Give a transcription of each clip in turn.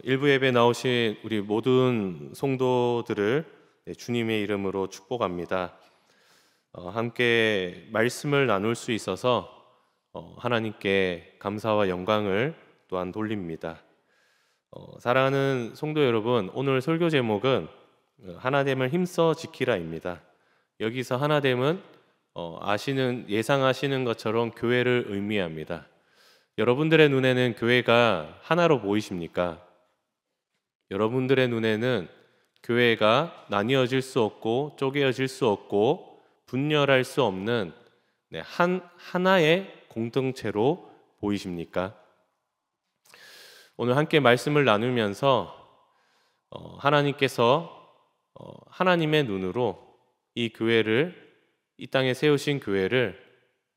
일부 예배 나오신 우리 모든 성도들을 주님의 이름으로 축복합니다. 함께 말씀을 나눌 수 있어서 하나님께 감사와 영광을 또한 돌립니다. 사랑하는 성도 여러분, 오늘 설교 제목은 하나됨을 힘써 지키라입니다. 여기서 하나됨은 예상하시는 것처럼 교회를 의미합니다. 여러분들의 눈에는 교회가 하나로 보이십니까? 여러분들의 눈에는 교회가 나뉘어질 수 없고 쪼개어질 수 없고 분열할 수 없는 하나의 공동체로 보이십니까? 오늘 함께 말씀을 나누면서 하나님께서 하나님의 눈으로 이 땅에 세우신 교회를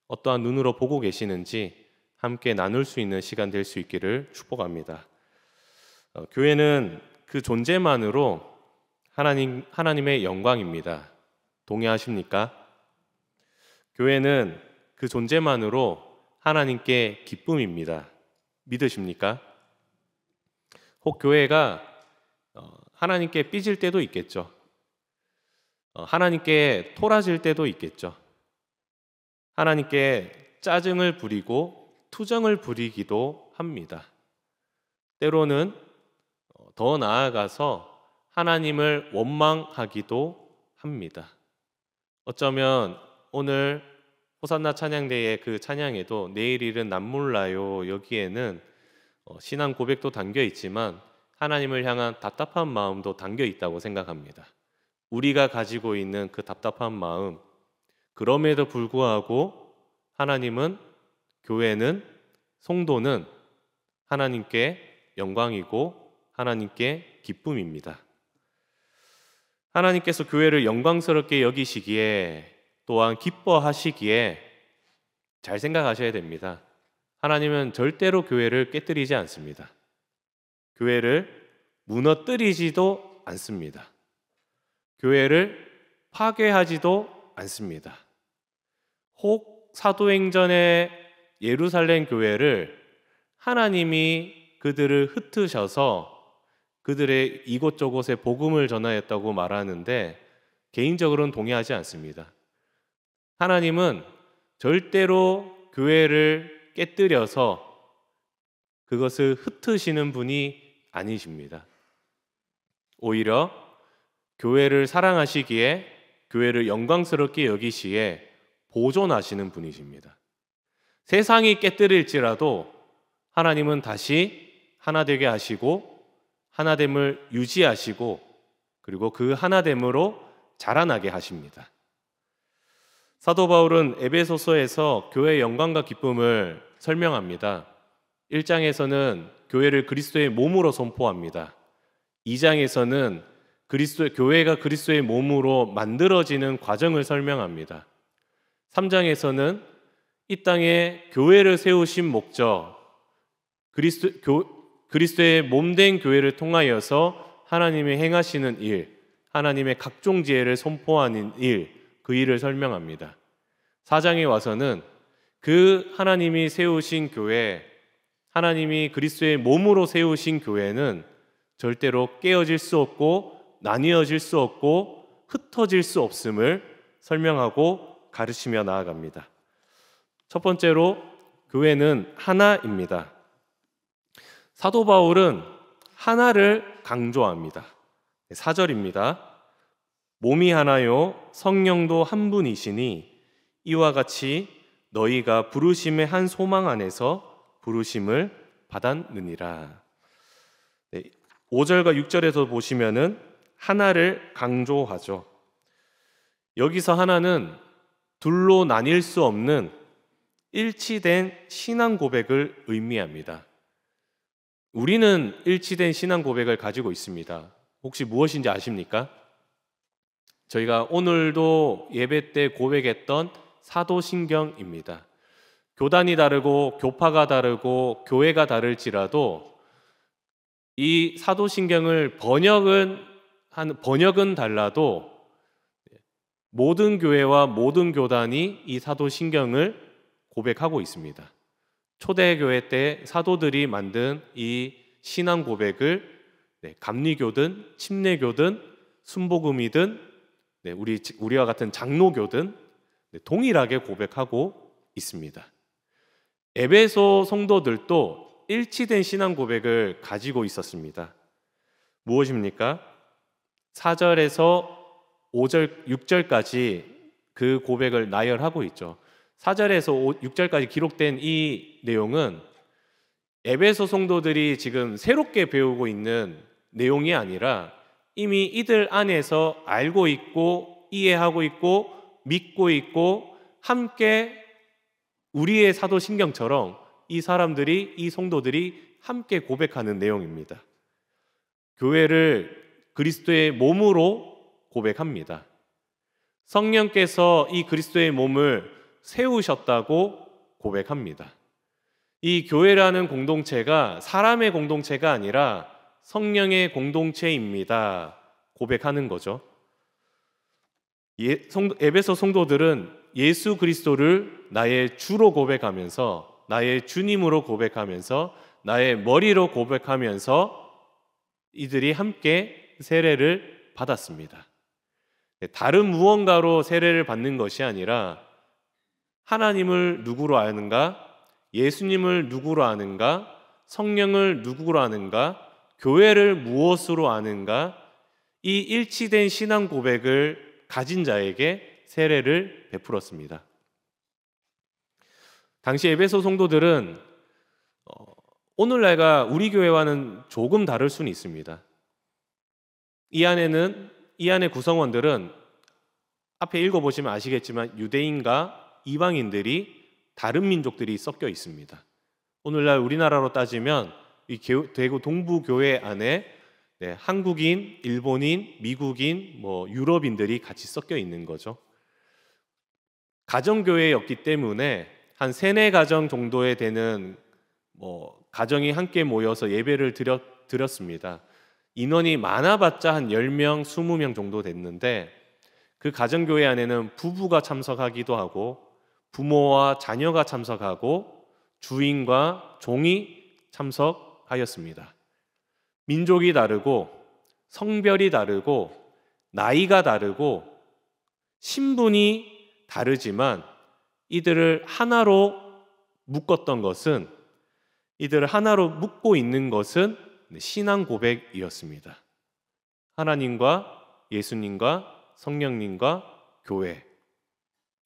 어떠한 눈으로 보고 계시는지 함께 나눌 수 있는 시간 될 수 있기를 축복합니다. 교회는 그 존재만으로 하나님의 영광입니다. 동의하십니까? 교회는 그 존재만으로 하나님께 기쁨입니다. 믿으십니까? 혹 교회가 하나님께 삐질 때도 있겠죠. 하나님께 토라질 때도 있겠죠. 하나님께 짜증을 부리고 투정을 부리기도 합니다. 때로는 더 나아가서 하나님을 원망하기도 합니다. 어쩌면 오늘 호산나 찬양대의 그 찬양에도 내일일은 남몰라요 여기에는 신앙 고백도 담겨 있지만 하나님을 향한 답답한 마음도 담겨 있다고 생각합니다. 우리가 가지고 있는 그 답답한 마음, 그럼에도 불구하고 교회는, 성도는 하나님께 영광이고 하나님께 기쁨입니다. 하나님께서 교회를 영광스럽게 여기시기에 또한 기뻐하시기에 잘 생각하셔야 됩니다. 하나님은 절대로 교회를 깨뜨리지 않습니다. 교회를 무너뜨리지도 않습니다. 교회를 파괴하지도 않습니다. 혹 사도행전의 예루살렘 교회를 하나님이 그들을 흩으셔서 그들의 이곳저곳에 복음을 전하였다고 말하는데 개인적으로는 동의하지 않습니다. 하나님은 절대로 교회를 깨뜨려서 그것을 흩으시는 분이 아니십니다. 오히려 교회를 사랑하시기에 교회를 영광스럽게 여기시기에 보존하시는 분이십니다. 세상이 깨뜨릴지라도 하나님은 다시 하나 되게 하시고 하나됨을 유지하시고 그리고 그 하나됨으로 자라나게 하십니다. 사도 바울은 에베소서에서 교회의 영광과 기쁨을 설명합니다. 1장에서는 교회를 그리스도의 몸으로 선포합니다. 2장에서는 교회가 그리스도의 몸으로 만들어지는 과정을 설명합니다. 3장에서는 이 땅에 교회를 세우신 목적, 그리스도의 몸된 교회를 통하여서 하나님이 행하시는 일, 하나님의 각종 지혜를 선포하는 일, 그 일을 설명합니다. 4장에 와서는 그 하나님이 세우신 교회, 하나님이 그리스도의 몸으로 세우신 교회는 절대로 깨어질 수 없고 나뉘어질 수 없고 흩어질 수 없음을 설명하고 가르치며 나아갑니다. 첫 번째로 교회는 하나입니다. 사도 바울은 하나를 강조합니다. 4절입니다. 몸이 하나요 성령도 한 분이시니 이와 같이 너희가 부르심의 한 소망 안에서 부르심을 받았느니라. 5절과 6절에서 보시면은 하나를 강조하죠. 여기서 하나는 둘로 나뉠 수 없는 일치된 신앙 고백을 의미합니다. 우리는 일치된 신앙 고백을 가지고 있습니다. 혹시 무엇인지 아십니까? 저희가 오늘도 예배 때 고백했던 사도신경입니다. 교단이 다르고 교파가 다르고 교회가 다를지라도 이 사도신경을 번역은 달라도 모든 교회와 모든 교단이 이 사도신경을 고백하고 있습니다. 초대교회 때 사도들이 만든 이 신앙 고백을 감리교든 침례교든 순복음이든 우리와 같은 장로교든 동일하게 고백하고 있습니다. 에베소 성도들도 일치된 신앙 고백을 가지고 있었습니다. 무엇입니까? 4절에서 5절, 6절까지 그 고백을 나열하고 있죠. 4절에서 6절까지 기록된 이 내용은 에베소 성도들이 지금 새롭게 배우고 있는 내용이 아니라 이미 이들 안에서 알고 있고 이해하고 있고 믿고 있고 함께 우리의 사도신경처럼 이 사람들이, 이 성도들이 함께 고백하는 내용입니다. 교회를 그리스도의 몸으로 고백합니다. 성령께서 이 그리스도의 몸을 세우셨다고 고백합니다. 이 교회라는 공동체가 사람의 공동체가 아니라 성령의 공동체입니다. 고백하는 거죠. 에베소 성도들은 예수 그리스도를 나의 주로 고백하면서, 나의 주님으로 고백하면서, 나의 머리로 고백하면서 이들이 함께 세례를 받았습니다. 다른 무언가로 세례를 받는 것이 아니라 하나님을 누구로 아는가, 예수님을 누구로 아는가, 성령을 누구로 아는가, 교회를 무엇으로 아는가, 이 일치된 신앙 고백을 가진 자에게 세례를 베풀었습니다. 당시 에베소 성도들은 오늘날과 우리 교회와는 조금 다를 수는 있습니다. 이 안의 구성원들은 앞에 읽어보시면 아시겠지만 유대인과 이방인들이 다른 민족들이 섞여 있습니다. 오늘날 우리나라로 따지면 이 대구 동부교회 안에 한국인, 일본인, 미국인, 유럽인들이 같이 섞여 있는 거죠. 가정교회였기 때문에 한 3-4가정 정도에 되는 가정이 함께 모여서 예배를 드렸습니다. 인원이 많아봤자 한 10명, 20명 정도 됐는데 그 가정교회 안에는 부부가 참석하기도 하고 부모와 자녀가 참석하고 주인과 종이 참석하였습니다. 민족이 다르고 성별이 다르고 나이가 다르고 신분이 다르지만 이들을 하나로 묶었던 것은, 이들을 하나로 묶고 있는 것은 신앙 고백이었습니다. 하나님과 예수님과 성령님과 교회,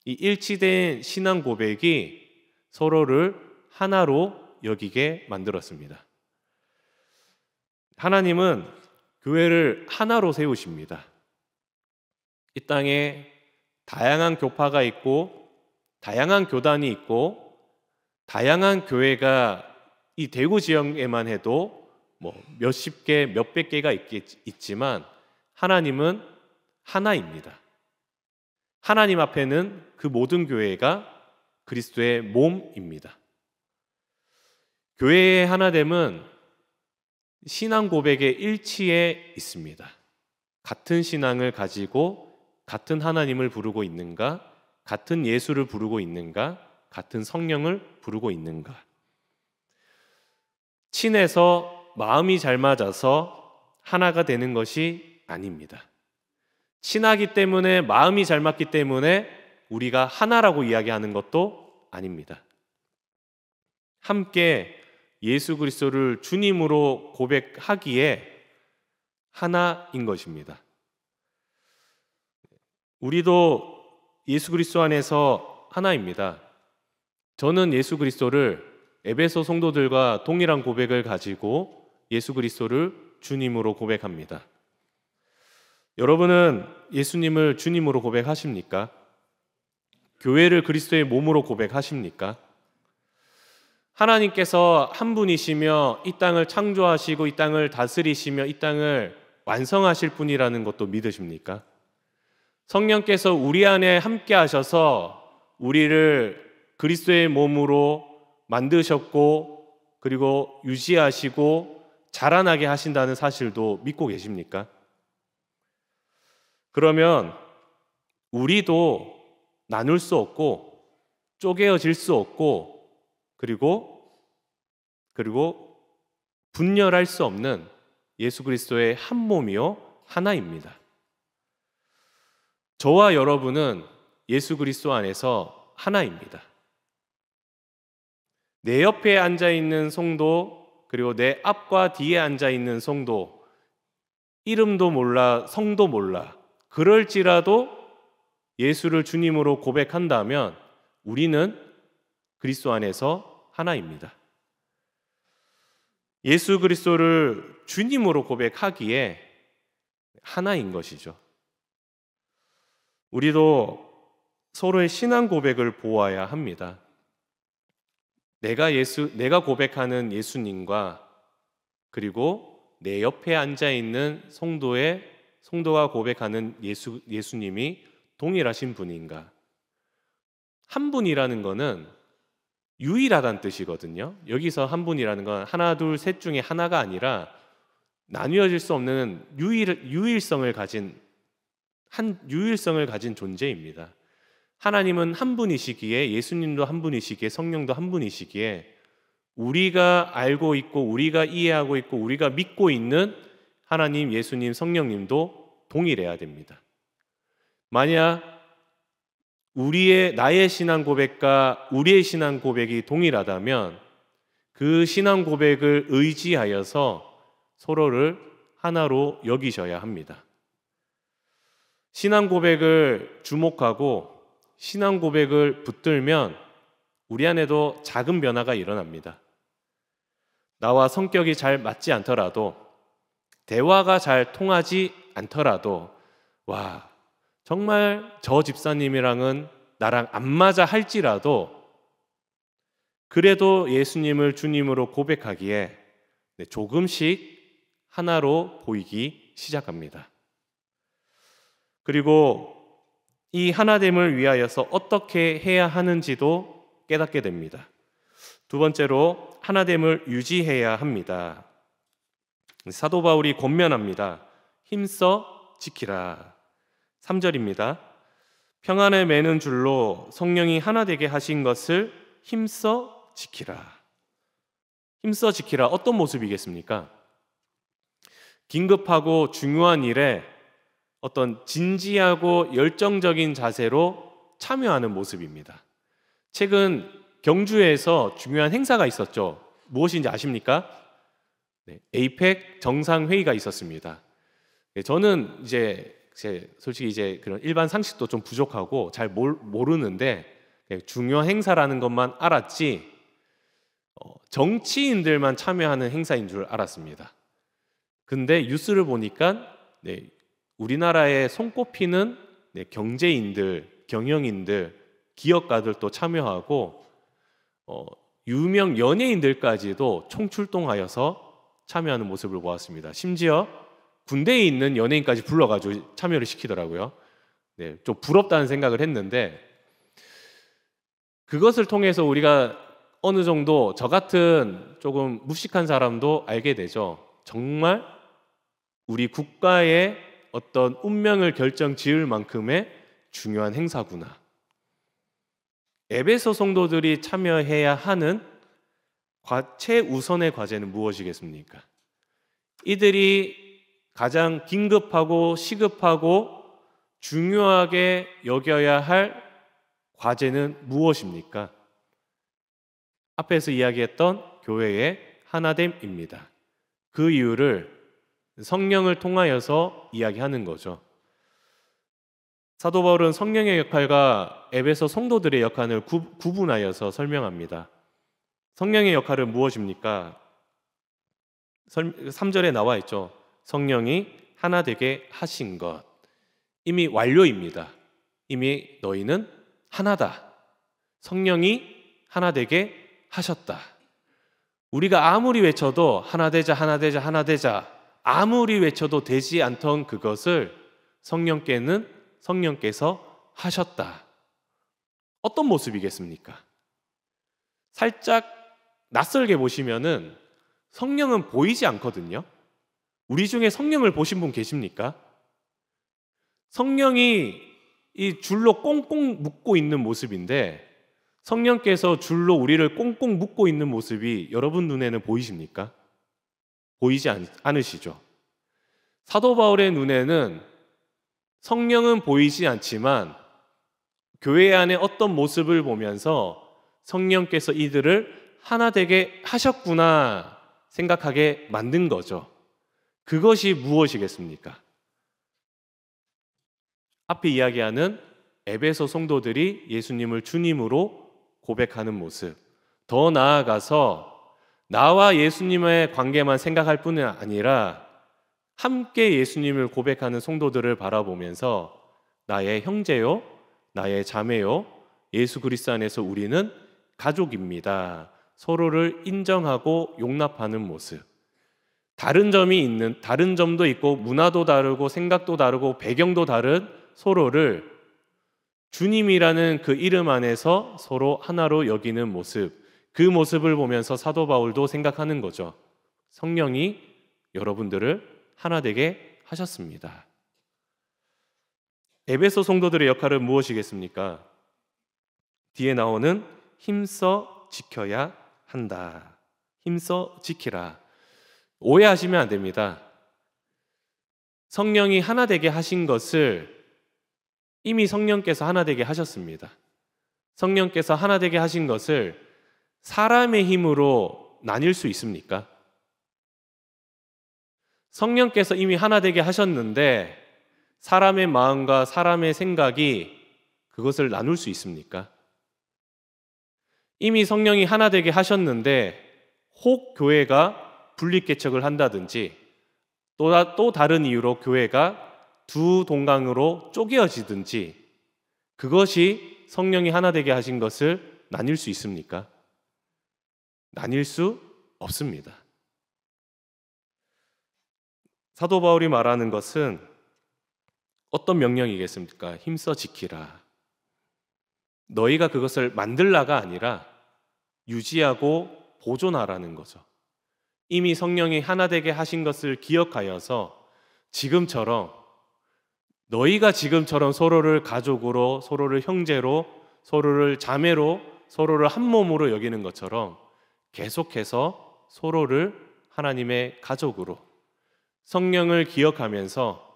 이 일치된 신앙 고백이 서로를 하나로 여기게 만들었습니다. 하나님은 교회를 하나로 세우십니다. 이 땅에 다양한 교파가 있고 다양한 교단이 있고 다양한 교회가 이 대구 지역에만 해도 몇십 개, 몇백 개가 있지만 하나님은 하나입니다. 하나님 앞에는 그 모든 교회가 그리스도의 몸입니다. 교회의 하나됨은 신앙 고백의 일치에 있습니다. 같은 신앙을 가지고 같은 하나님을 부르고 있는가, 같은 예수를 부르고 있는가, 같은 성령을 부르고 있는가. 친해서 마음이 잘 맞아서 하나가 되는 것이 아닙니다. 친하기 때문에, 마음이 잘 맞기 때문에 우리가 하나라고 이야기하는 것도 아닙니다. 함께 예수 그리스도를 주님으로 고백하기에 하나인 것입니다. 우리도 예수 그리스도 안에서 하나입니다. 저는 예수 그리스도를 에베소 성도들과 동일한 고백을 가지고 예수 그리스도를 주님으로 고백합니다. 여러분은 예수님을 주님으로 고백하십니까? 교회를 그리스도의 몸으로 고백하십니까? 하나님께서 한 분이시며 이 땅을 창조하시고 이 땅을 다스리시며 이 땅을 완성하실 분이라는 것도 믿으십니까? 성령께서 우리 안에 함께 하셔서 우리를 그리스도의 몸으로 만드셨고 그리고 유지하시고 자라나게 하신다는 사실도 믿고 계십니까? 그러면 우리도 나눌 수 없고 쪼개어질 수 없고 그리고 분열할 수 없는 예수 그리스도의 한 몸이요 하나입니다. 저와 여러분은 예수 그리스도 안에서 하나입니다. 내 옆에 앉아 있는 성도, 그리고 내 앞과 뒤에 앉아 있는 성도, 이름도 몰라, 성도 몰라. 그럴지라도 예수를 주님으로 고백한다면 우리는 그리스도 안에서 하나입니다. 예수 그리스도를 주님으로 고백하기에 하나인 것이죠. 우리도 서로의 신앙 고백을 보아야 합니다. 내가 고백하는 예수님과 그리고 내 옆에 앉아 있는 성도가 고백하는 예수님이 동일하신 분인가? 한 분이라는 것은 유일하다는 뜻이거든요. 여기서 한 분이라는 건 하나, 둘, 셋 중에 하나가 아니라 나뉘어질 수 없는 유일성을 가진 존재입니다. 하나님은 한 분이시기에, 예수님도 한 분이시기에, 성령도 한 분이시기에 우리가 알고 있고 우리가 이해하고 있고 우리가 믿고 있는 하나님, 예수님, 성령님도 동일해야 됩니다. 만약 나의 신앙 고백과 우리의 신앙 고백이 동일하다면 그 신앙 고백을 의지하여서 서로를 하나로 여기셔야 합니다. 신앙 고백을 주목하고 신앙 고백을 붙들면 우리 안에도 작은 변화가 일어납니다. 나와 성격이 잘 맞지 않더라도, 대화가 잘 통하지 않더라도, 와, 정말 저 집사님이랑은 나랑 안 맞아 할지라도 그래도 예수님을 주님으로 고백하기에 조금씩 하나로 보이기 시작합니다. 그리고 이 하나됨을 위하여서 어떻게 해야 하는지도 깨닫게 됩니다. 두 번째로 하나됨을 유지해야 합니다. 사도 바울이 권면합니다. 힘써 지키라. 3절입니다. 평안을 매는 줄로 성령이 하나 되게 하신 것을 힘써 지키라. 힘써 지키라. 어떤 모습이겠습니까? 긴급하고 중요한 일에 어떤 진지하고 열정적인 자세로 참여하는 모습입니다. 최근 경주에서 중요한 행사가 있었죠. 무엇인지 아십니까? 에이펙 정상회의가 있었습니다. 저는 솔직히 그런 일반 상식도 좀 부족하고 잘 모르는데 중요한 행사라는 것만 알았지 정치인들만 참여하는 행사인 줄 알았습니다. 근데 뉴스를 보니까 우리나라에 손꼽히는 경제인들, 경영인들, 기업가들도 참여하고 유명 연예인들까지도 총출동하여서 참여하는 모습을 보았습니다. 심지어 군대에 있는 연예인까지 불러가지고 참여를 시키더라고요. 좀 부럽다는 생각을 했는데 그것을 통해서 우리가 어느 정도 저 같은 조금 무식한 사람도 알게 되죠. 정말 우리 국가의 어떤 운명을 결정지을 만큼의 중요한 행사구나. 에베소 성도들이 참여해야 하는 최우선의 과제는 무엇이겠습니까? 이들이 가장 긴급하고 시급하고 중요하게 여겨야 할 과제는 무엇입니까? 앞에서 이야기했던 교회의 하나됨입니다. 그 이유를 성령을 통하여서 이야기하는 거죠. 사도 바울은 성령의 역할과 에베소 성도들의 역할을 구분하여서 설명합니다. 성령의 역할은 무엇입니까? 3절에 나와 있죠. 성령이 하나 되게 하신 것. 이미 완료입니다. 이미 너희는 하나다. 성령이 하나 되게 하셨다. 우리가 아무리 외쳐도 하나 되자, 하나 되자, 하나 되자, 아무리 외쳐도 되지 않던 그것을 성령께서 하셨다. 어떤 모습이겠습니까? 살짝 낯설게 보시면은 성령은 보이지 않거든요. 우리 중에 성령을 보신 분 계십니까? 성령이 이 줄로 꽁꽁 묶고 있는 모습인데 성령께서 줄로 우리를 꽁꽁 묶고 있는 모습이 여러분 눈에는 보이십니까? 보이지 않으시죠? 사도 바울의 눈에는 성령은 보이지 않지만 교회 안에 어떤 모습을 보면서 성령께서 이들을 하나 되게 하셨구나 생각하게 만든 거죠. 그것이 무엇이겠습니까? 앞에 이야기하는 에베소 성도들이 예수님을 주님으로 고백하는 모습, 더 나아가서 나와 예수님의 관계만 생각할 뿐만 아니라 함께 예수님을 고백하는 성도들을 바라보면서 나의 형제요, 나의 자매요, 예수 그리스도 안에서 우리는 가족입니다. 서로를 인정하고 용납하는 모습. 다른 점도 있고 문화도 다르고 생각도 다르고 배경도 다른 서로를 주님이라는 그 이름 안에서 서로 하나로 여기는 모습, 그 모습을 보면서 사도 바울도 생각하는 거죠. 성령이 여러분들을 하나 되게 하셨습니다. 에베소 성도들의 역할은 무엇이겠습니까? 뒤에 나오는 힘써 지켜야 한다. 힘써 지키라. 오해하시면 안 됩니다. 성령이 하나 되게 하신 것을 이미 성령께서 하나 되게 하셨습니다. 성령께서 하나 되게 하신 것을 사람의 힘으로 나뉠 수 있습니까? 성령께서 이미 하나 되게 하셨는데 사람의 마음과 사람의 생각이 그것을 나눌 수 있습니까? 이미 성령이 하나 되게 하셨는데 혹 교회가 분립개척을 한다든지 또 다른 이유로 교회가 두 동강으로 쪼개어지든지 그것이 성령이 하나 되게 하신 것을 나뉠 수 있습니까? 나뉠 수 없습니다. 사도 바울이 말하는 것은 어떤 명령이겠습니까? 힘써 지키라. 너희가 그것을 만들라가 아니라 유지하고 보존하라는 거죠. 이미 성령이 하나 되게 하신 것을 기억하여서 너희가 지금처럼 서로를 가족으로, 서로를 형제로, 서로를 자매로, 서로를 한 몸으로 여기는 것처럼 계속해서 서로를 하나님의 가족으로 성령을 기억하면서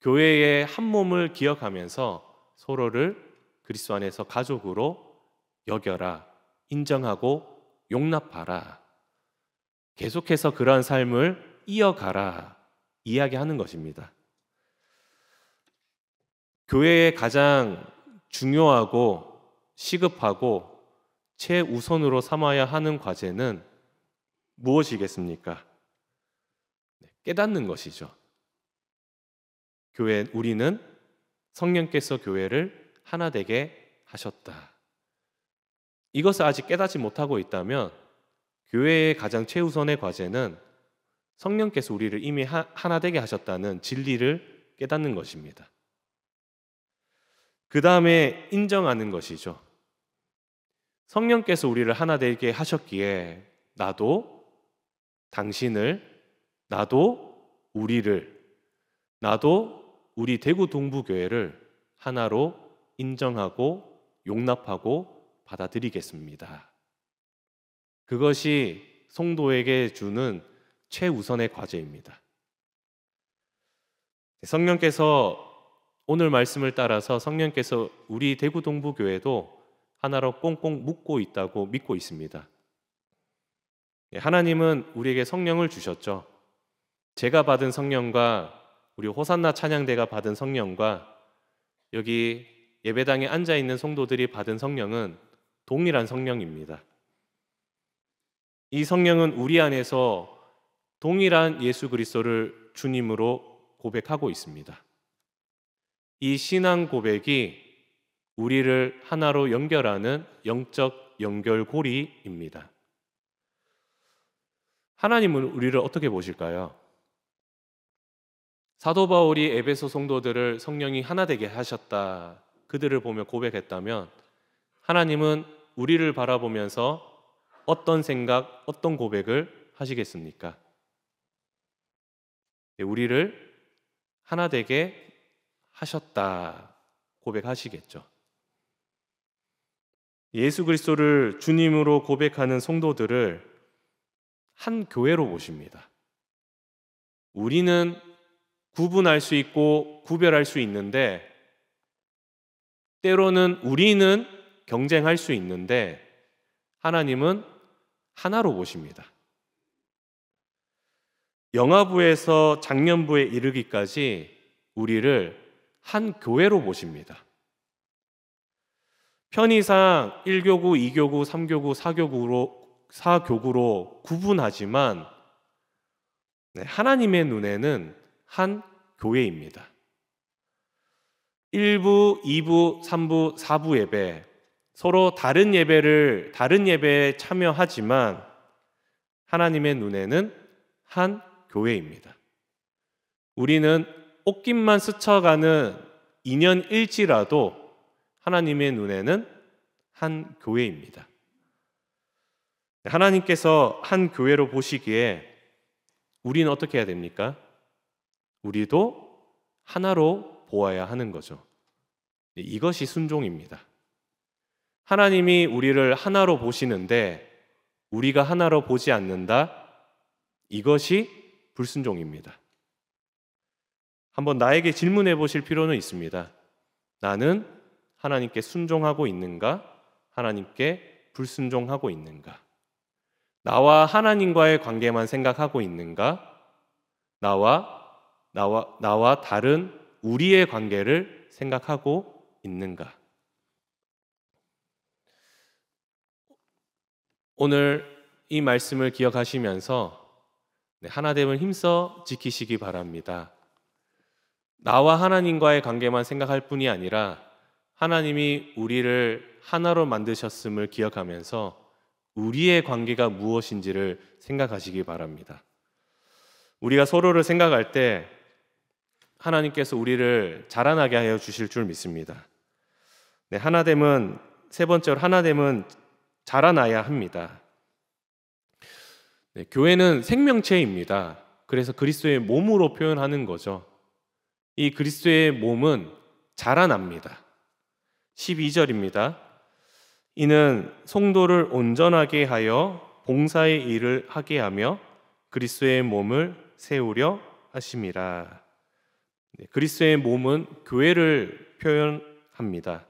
교회의 한 몸을 기억하면서 서로를 그리스도 안에서 가족으로 여겨라, 인정하고 용납하라. 계속해서 그러한 삶을 이어가라 이야기하는 것입니다. 교회의 가장 중요하고 시급하고 최우선으로 삼아야 하는 과제는 무엇이겠습니까? 깨닫는 것이죠. 우리는 성령께서 교회를 하나 되게 하셨다. 이것을 아직 깨닫지 못하고 있다면 교회의 가장 최우선의 과제는 성령께서 우리를 이미 하나 되게 하셨다는 진리를 깨닫는 것입니다. 그 다음에 인정하는 것이죠. 성령께서 우리를 하나 되게 하셨기에 나도 당신을, 나도 우리를, 나도 우리 대구 동부교회를 하나로 인정하고 용납하고 받아들이겠습니다. 그것이 성도에게 주는 최우선의 과제입니다. 성령께서 오늘 말씀을 따라서 성령께서 우리 대구 동부교회도 하나로 꽁꽁 묶고 있다고 믿고 있습니다. 하나님은 우리에게 성령을 주셨죠. 제가 받은 성령과 우리 호산나 찬양대가 받은 성령과 여기 예배당에 앉아있는 성도들이 받은 성령은 동일한 성령입니다. 이 성령은 우리 안에서 동일한 예수 그리스도를 주님으로 고백하고 있습니다. 이 신앙 고백이 우리를 하나로 연결하는 영적 연결고리입니다. 하나님은 우리를 어떻게 보실까요? 사도 바울이 에베소 성도들을 성령이 하나 되게 하셨다, 그들을 보며 고백했다면 하나님은 우리를 바라보면서 어떤 생각, 어떤 고백을 하시겠습니까? 우리를 하나 되게 하셨다 고백하시겠죠. 예수 그리스도를 주님으로 고백하는 성도들을 한 교회로 보십니다. 우리는 구분할 수 있고 구별할 수 있는데, 때로는 우리는 경쟁할 수 있는데 하나님은 하나로 보십니다. 영아부에서 장년부에 이르기까지 우리를 한 교회로 보십니다. 편의상 1교구, 2교구, 3교구, 4교구로 구분하지만 하나님의 눈에는 한 교회입니다. 1부, 2부, 3부, 4부 예배, 서로 다른 예배에 참여하지만 하나님의 눈에는 한 교회입니다. 우리는 옷깃만 스쳐가는 인연일지라도 하나님의 눈에는 한 교회입니다. 하나님께서 한 교회로 보시기에 우리는 어떻게 해야 됩니까? 우리도 하나로 보아야 하는 거죠. 이것이 순종입니다. 하나님이 우리를 하나로 보시는데 우리가 하나로 보지 않는다? 이것이 불순종입니다. 한번 나에게 질문해 보실 필요는 있습니다. 나는 하나님께 순종하고 있는가? 하나님께 불순종하고 있는가? 나와 하나님과의 관계만 생각하고 있는가? 나와 다른 우리의 관계를 생각하고 있는가? 오늘 이 말씀을 기억하시면서 하나됨을 힘써 지키시기 바랍니다. 나와 하나님과의 관계만 생각할 뿐이 아니라 하나님이 우리를 하나로 만드셨음을 기억하면서 우리의 관계가 무엇인지를 생각하시기 바랍니다. 우리가 서로를 생각할 때 하나님께서 우리를 자라나게 하여 주실 줄 믿습니다. 하나됨은, 세 번째로 하나됨은 자라나야 합니다. 교회는 생명체입니다. 그래서 그리스도의 몸으로 표현하는 거죠. 이 그리스도의 몸은 자라납니다. 12절입니다. 이는 성도를 온전하게 하여 봉사의 일을 하게 하며 그리스도의 몸을 세우려 하심이라. 그리스도의 몸은 교회를 표현합니다.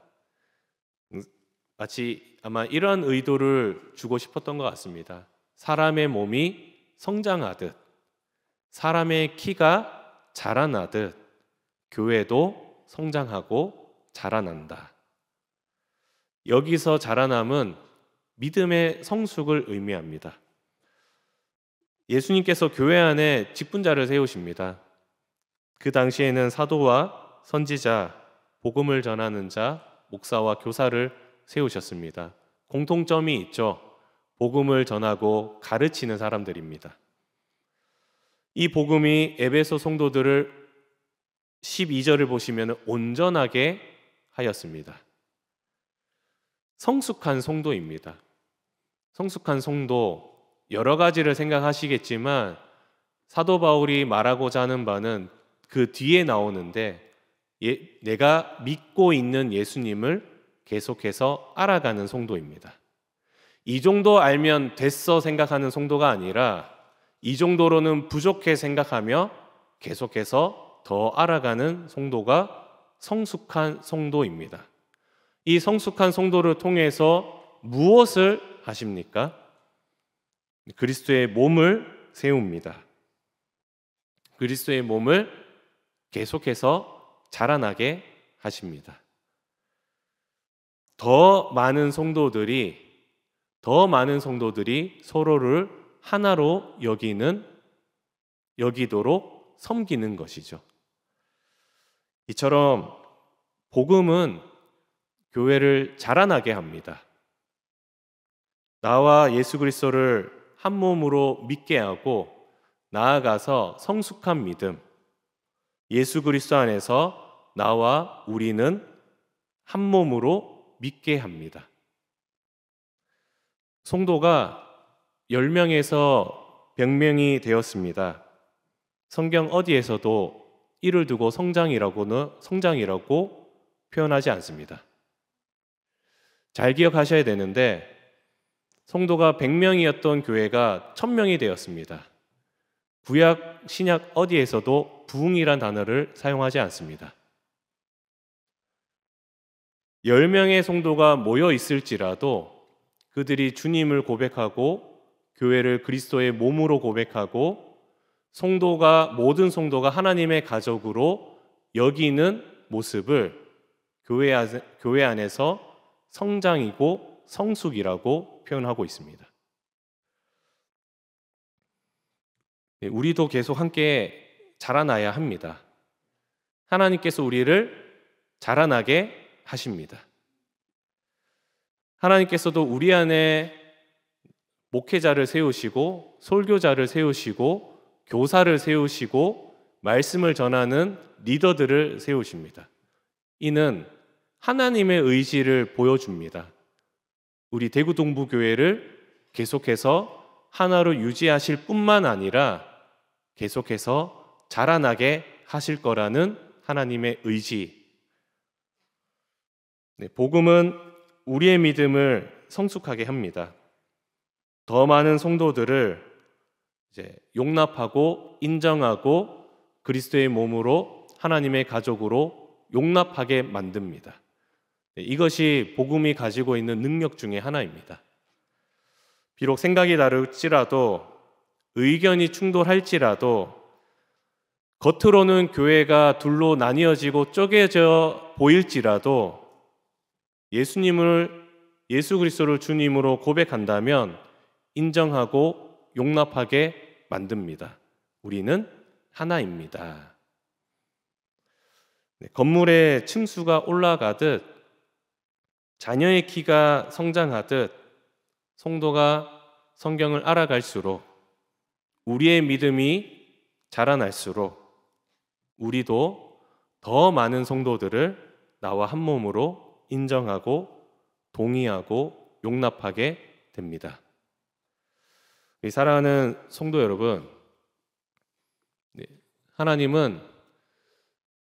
마치 아마 이러한 의도를 주고 싶었던 것 같습니다. 사람의 몸이 성장하듯, 사람의 키가 자라나듯 교회도 성장하고 자라난다. 여기서 자라남은 믿음의 성숙을 의미합니다. 예수님께서 교회 안에 직분자를 세우십니다. 그 당시에는 사도와 선지자, 복음을 전하는 자, 목사와 교사를 세우셨습니다. 공통점이 있죠. 복음을 전하고 가르치는 사람들입니다. 이 복음이 에베소 성도들을 12절을 보시면 온전하게 하였습니다. 성숙한 성도입니다. 성숙한 성도, 여러 가지를 생각하시겠지만 사도 바울이 말하고자 하는 바는 그 뒤에 나오는데 내가 믿고 있는 예수님을 계속해서 알아가는 성도입니다. 이 정도 알면 됐어 생각하는 성도가 아니라 이 정도로는 부족해 생각하며 계속해서 더 알아가는 성도가 성숙한 성도입니다. 이 성숙한 성도를 통해서 무엇을 하십니까? 그리스도의 몸을 세웁니다. 그리스도의 몸을 계속해서 자라나게 하십니다. 더 많은 성도들이 서로를 하나로 여기도록 섬기는 것이죠. 이처럼 복음은 교회를 자라나게 합니다. 나와 예수 그리스도를 한 몸으로 믿게 하고 나아가서 성숙한 믿음, 예수 그리스도 안에서 나와 우리는 한 몸으로 믿게 합니다. 성도가 10명에서 100명이 되었습니다. 성경 어디에서도 이를 두고 성장이라고 표현하지 않습니다. 잘 기억하셔야 되는데 성도가 100명이었던 교회가 1000명이 되었습니다. 구약, 신약 어디에서도 부흥이란 단어를 사용하지 않습니다. 10명의 성도가 모여 있을지라도 그들이 주님을 고백하고 교회를 그리스도의 몸으로 고백하고 모든 성도가 하나님의 가족으로 여기는 모습을 교회 안에서 성장이고 성숙이라고 표현하고 있습니다. 우리도 계속 함께 자라나야 합니다. 하나님께서 우리를 자라나게 하십니다. 하나님께서도 우리 안에 목회자를 세우시고 설교자를 세우시고 교사를 세우시고 말씀을 전하는 리더들을 세우십니다. 이는 하나님의 의지를 보여줍니다. 우리 대구동부교회를 계속해서 하나로 유지하실 뿐만 아니라 계속해서 자라나게 하실 거라는 하나님의 의지. 복음은 우리의 믿음을 성숙하게 합니다. 더 많은 성도들을 용납하고 인정하고 그리스도의 몸으로 하나님의 가족으로 용납하게 만듭니다. 이것이 복음이 가지고 있는 능력 중에 하나입니다. 비록 생각이 다를지라도 의견이 충돌할지라도 겉으로는 교회가 둘로 나뉘어지고 쪼개져 보일지라도 예수 그리스도를 주님으로 고백한다면 인정하고 용납하게 만듭니다. 우리는 하나입니다. 건물의 층수가 올라가듯 자녀의 키가 성장하듯 성도가 성경을 알아갈수록 우리의 믿음이 자라날수록 우리도 더 많은 성도들을 나와 한 몸으로 인정하고 동의하고 용납하게 됩니다. 사랑하는 성도 여러분, 하나님은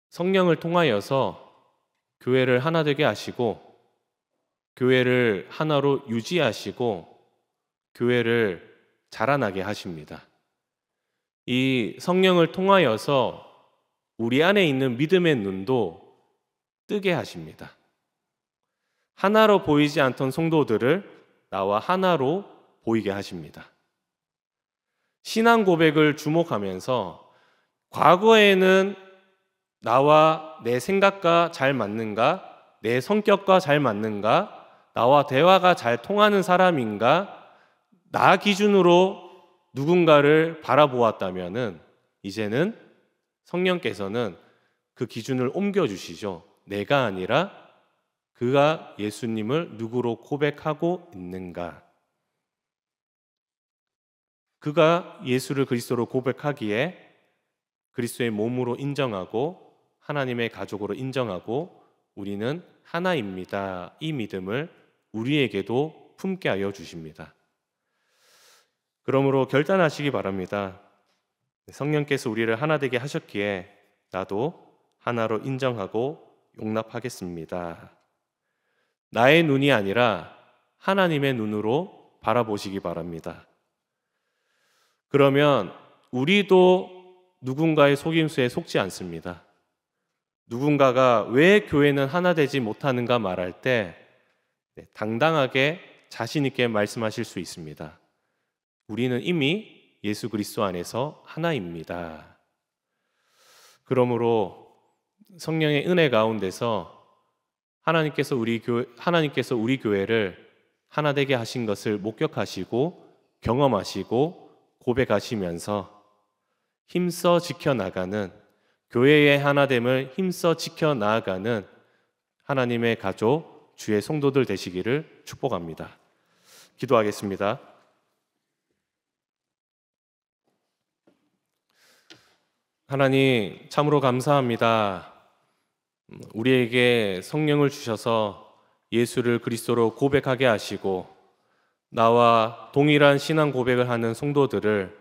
성령을 통하여서 교회를 하나 되게 하시고 교회를 하나로 유지하시고 교회를 자라나게 하십니다. 이 성령을 통하여서 우리 안에 있는 믿음의 눈도 뜨게 하십니다. 하나로 보이지 않던 성도들을 나와 하나로 보이게 하십니다. 신앙 고백을 주목하면서 과거에는 나와 내 생각과 잘 맞는가, 내 성격과 잘 맞는가, 나와 대화가 잘 통하는 사람인가, 나 기준으로 누군가를 바라보았다면은 이제는 성령께서는 그 기준을 옮겨주시죠. 내가 아니라 그가 예수님을 누구로 고백하고 있는가, 그가 예수를 그리스도로 고백하기에 그리스도의 몸으로 인정하고 하나님의 가족으로 인정하고 우리는 하나입니다. 이 믿음을 우리에게도 품게 하여 주십니다. 그러므로 결단하시기 바랍니다. 성령께서 우리를 하나 되게 하셨기에 나도 하나로 인정하고 용납하겠습니다. 나의 눈이 아니라 하나님의 눈으로 바라보시기 바랍니다. 그러면 우리도 누군가의 속임수에 속지 않습니다. 누군가가 왜 교회는 하나 되지 못하는가 말할 때 당당하게 자신 있게 말씀하실 수 있습니다. 우리는 이미 예수 그리스도 안에서 하나입니다. 그러므로 성령의 은혜 가운데서 하나님께서 우리 교회를 하나 되게 하신 것을 목격하시고 경험하시고 고백하시면서 힘써 지켜나가는, 교회의 하나됨을 힘써 지켜나가는 하나님의 가족, 주의 성도들 되시기를 축복합니다. 기도하겠습니다. 하나님, 참으로 감사합니다. 우리에게 성령을 주셔서 예수를 그리스도로 고백하게 하시고 나와 동일한 신앙 고백을 하는 성도들을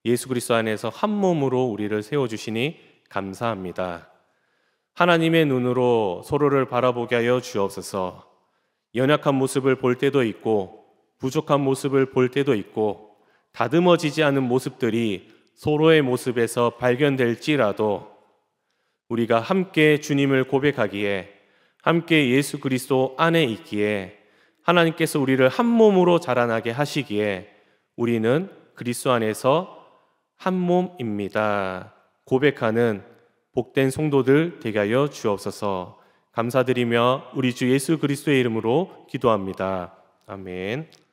예수 그리스도 안에서 한 몸으로 우리를 세워주시니 감사합니다. 하나님의 눈으로 서로를 바라보게 하여 주옵소서. 연약한 모습을 볼 때도 있고 부족한 모습을 볼 때도 있고 다듬어지지 않은 모습들이 서로의 모습에서 발견될지라도 우리가 함께 주님을 고백하기에, 함께 예수 그리스도 안에 있기에, 하나님께서 우리를 한 몸으로 자라나게 하시기에 우리는 그리스도 안에서 한 몸입니다 고백하는 복된 성도들 되게 하여 주옵소서. 감사드리며 우리 주 예수 그리스도의 이름으로 기도합니다. 아멘.